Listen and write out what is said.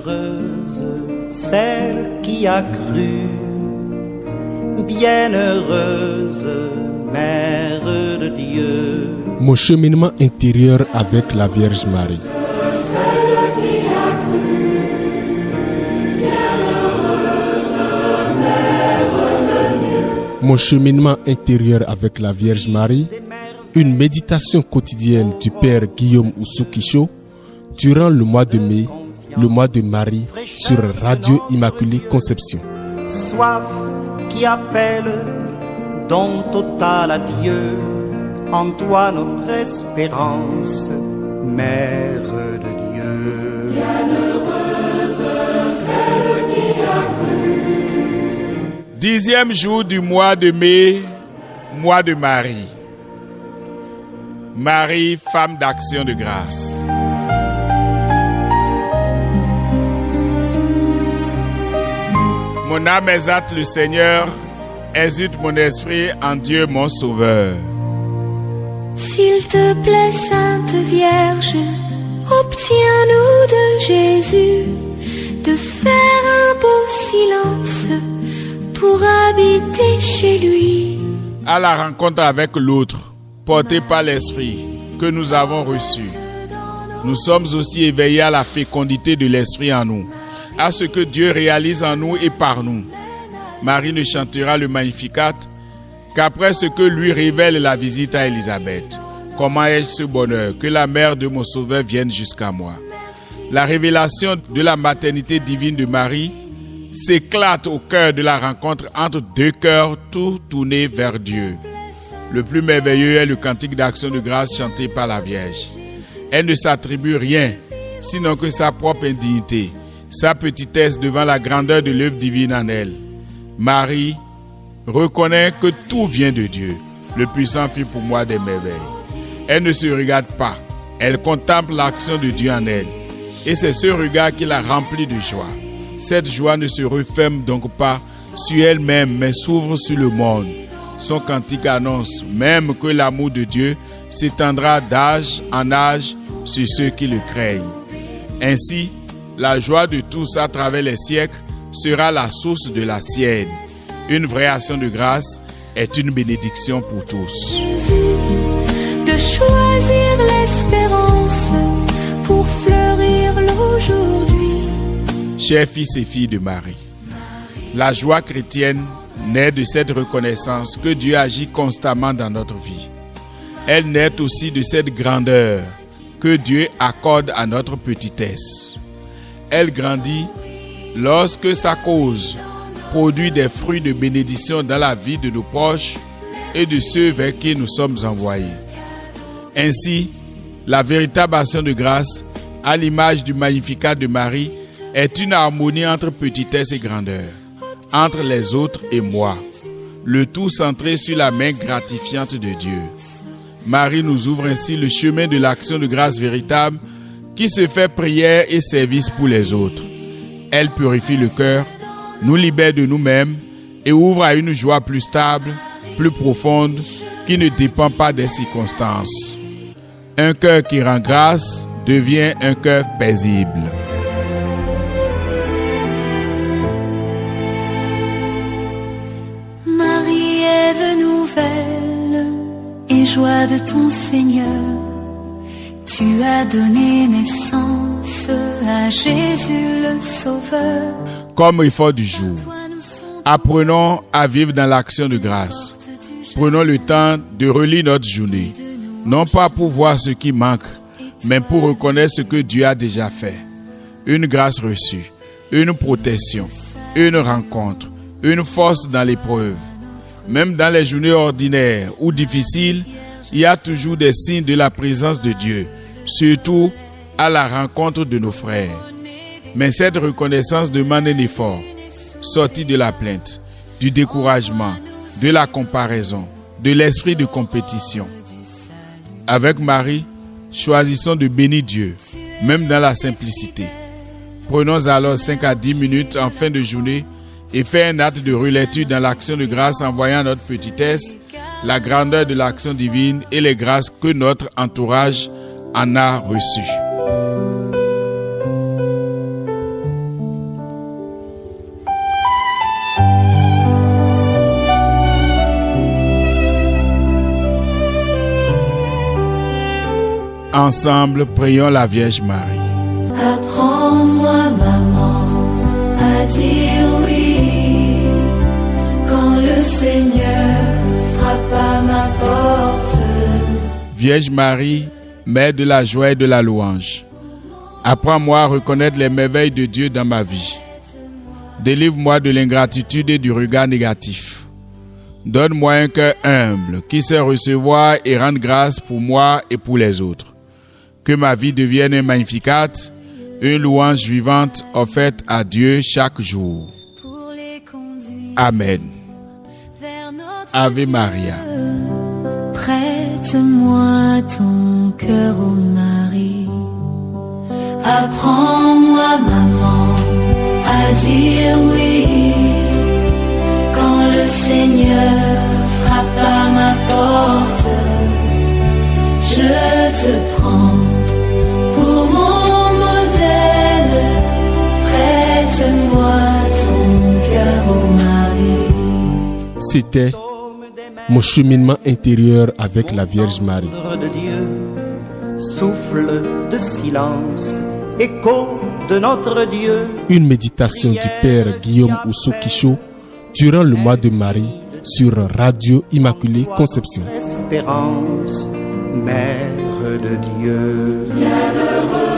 Bienheureuse celle qui a cru, bienheureuse Mère de Dieu. Mon cheminement intérieur avec la Vierge Marie. Mon cheminement intérieur avec la Vierge Marie, une méditation quotidienne du Père Guillaume Oussou-Kicho durant le mois de mai, le mois de Marie sur Radio Immaculée Conception. Soif qui appelle, don total à Dieu, en toi notre espérance, Mère de Dieu. Bienheureuse celle qui a cru. 10e jour du mois de mai, mois de Marie. Marie, femme d'action de grâce. Mon âme exalte le Seigneur, hésite mon esprit en Dieu mon Sauveur. S'il te plaît, Sainte Vierge, obtiens-nous de Jésus de faire un beau silence pour habiter chez lui. À la rencontre avec l'autre, porté par l'Esprit que nous avons reçu, nous sommes aussi éveillés à la fécondité de l'Esprit en nous, à ce que Dieu réalise en nous et par nous. Marie ne chantera le Magnificat qu'après ce que lui révèle la visite à Élisabeth. Comment ai-je ce bonheur que la mère de mon Sauveur vienne jusqu'à moi? La révélation de la maternité divine de Marie s'éclate au cœur de la rencontre entre deux cœurs tout tournés vers Dieu. Le plus merveilleux est le cantique d'action de grâce chanté par la Vierge. Elle ne s'attribue rien, sinon que sa propre indignité, sa petitesse devant la grandeur de l'œuvre divine en elle. Marie reconnaît que tout vient de Dieu. Le puissant fit pour moi des merveilles. Elle ne se regarde pas, elle contemple l'action de Dieu en elle. Et c'est ce regard qui la remplit de joie. Cette joie ne se referme donc pas sur elle-même, mais s'ouvre sur le monde. Son cantique annonce même que l'amour de Dieu s'étendra d'âge en âge sur ceux qui le craignent. Ainsi, la joie de tous à travers les siècles sera la source de la sienne. Une vraie action de grâce est une bénédiction pour tous. Jésus, de choisir l'espérance pour fleurir l'aujourd'hui. Chers fils et filles de Marie, la joie chrétienne naît de cette reconnaissance que Dieu agit constamment dans notre vie. Elle naît aussi de cette grandeur que Dieu accorde à notre petitesse. Elle grandit lorsque sa cause produit des fruits de bénédiction dans la vie de nos proches et de ceux vers qui nous sommes envoyés. Ainsi, la véritable action de grâce, à l'image du Magnificat de Marie, est une harmonie entre petitesse et grandeur, entre les autres et moi, le tout centré sur la main gratifiante de Dieu. Marie nous ouvre ainsi le chemin de l'action de grâce véritable qui se fait prière et service pour les autres. Elle purifie le cœur, nous libère de nous-mêmes et ouvre à une joie plus stable, plus profonde, qui ne dépend pas des circonstances. Un cœur qui rend grâce devient un cœur paisible. Marie, Ève nouvelle et joie de ton Seigneur, tu as donné naissance à Jésus le Sauveur. Comme effort du jour, apprenons à vivre dans l'action de grâce. Prenons le temps de relire notre journée, non pas pour voir ce qui manque, mais pour reconnaître ce que Dieu a déjà fait. Une grâce reçue, une protection, une rencontre, une force dans l'épreuve. Même dans les journées ordinaires ou difficiles, il y a toujours des signes de la présence de Dieu, surtout à la rencontre de nos frères. Mais cette reconnaissance demande un effort, sorti de la plainte, du découragement, de la comparaison, de l'esprit de compétition. Avec Marie, choisissons de bénir Dieu, même dans la simplicité. Prenons alors 5 à 10 minutes en fin de journée et faisons un acte de relecture dans l'action de grâce en voyant notre petitesse, la grandeur de l'action divine et les grâces que notre entourage en a reçues. Ensemble, prions la Vierge Marie. Apprends-moi, maman, à dire oui quand le Seigneur frappe à ma porte. Vierge Marie, Mère de la joie et de la louange, apprends-moi à reconnaître les merveilles de Dieu dans ma vie. Délivre-moi de l'ingratitude et du regard négatif. Donne-moi un cœur humble qui sait recevoir et rendre grâce pour moi et pour les autres. Que ma vie devienne un Magnificat, une louange vivante offerte à Dieu chaque jour. Amen. Ave Maria. Prête-moi ton cœur, ô Marie. Apprends-moi, maman, à dire oui quand le Seigneur frappe à ma porte. Je te prends pour mon modèle. Prête-moi ton cœur, ô Marie. C'était mon cheminement intérieur avec la Vierge Marie. De Dieu, souffle de silence, écho de notre Dieu. Une méditation du Père Guillaume Ousso-Quichot durant le mois de Marie sur Radio Immaculée Conception. Espérance, Mère de Dieu. Bienheureux